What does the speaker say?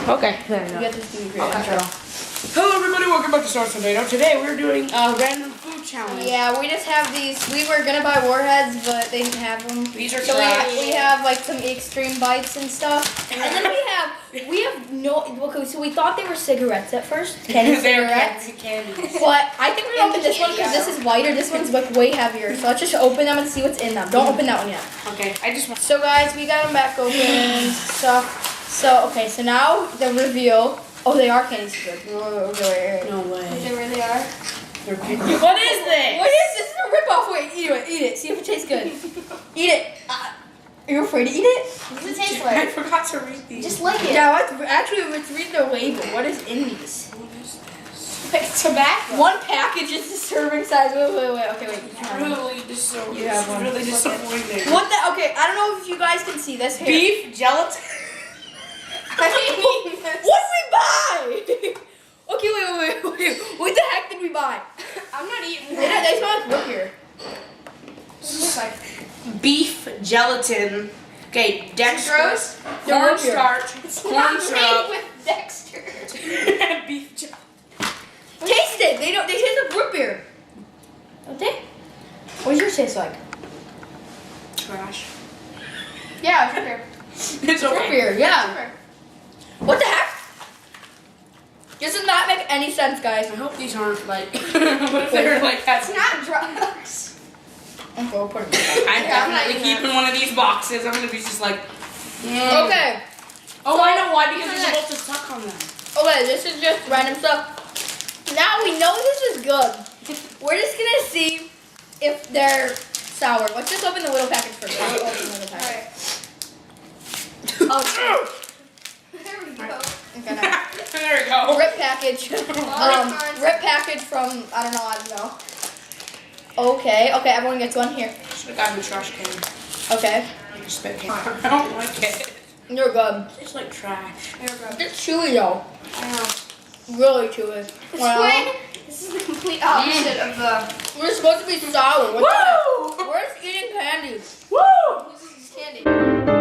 Okay. There we You go. get this do your Okay. intro. Hello everybody, welcome back to Stars Tornado. Today we're doing a random food challenge. Yeah, we just have these. We were gonna buy warheads, but they didn't have them. These are So trash. we have like some extreme bites and stuff, and then we have no. Okay, so we thought they were cigarettes at first. Candy They're cigarettes. candies. But I think we're gonna open this one because this is lighter. This one's like way heavier. So let's just open them and see what's in them. Don't open that one yet. Okay, I just want. So guys, we got them back open. So okay. So now the reveal. Oh, they are candy cigarettes. Wait. No way. They really are. They're candies. What is this? What is this? This is a ripoff. Wait, eat it. See if it tastes good. Eat it. Are you afraid to eat it? What does it taste I like? forgot to read these. Just lick it. Yeah, let's read the label. What is in these? What is this? Like tobacco. One package is the serving size. Wait. Okay, wait. Really, this is You have one. really disappointing. What the? Okay, I don't know if you guys can see this here. Beef gelatin. What did we buy? Okay, wait. What the heck did we buy? I'm not eating They that. smell like root beer. Looks like Beef gelatin. Okay, dextrose, They're root beer. cornstarch, corn made syrup, with Dexter. beef gelatin. Taste it. They taste like root beer. Don't they? What does yours taste like? Trash. Yeah, it's okay. It's Root okay. beer. Yeah. What the heck? This does not make any sense, guys. I hope these aren't like. What if they're like that's It's not drugs. Okay, we'll put it back. I'm Yeah, I'm not definitely eating keeping one of these boxes. I'm gonna be just like. Okay. Oh, So- I know why. Because you're supposed to suck on them. Okay, this is just random stuff. Now we know this is good. We're just gonna see if they're sour. Let's just open the little package first. I'll open the little package. Alright. There we go. Okay, now. There we go. Rip package. Rip package from, I don't know. Okay, everyone gets one here. Should have gotten the trash can. Okay, Like a spit can. I don't like it. you're good. It's like trash. It's chewy though. I know. Really chewy. Explain. This is the complete opposite of the. We're supposed to be sour. What the heck? We're just eating candy. Woo! This is candy.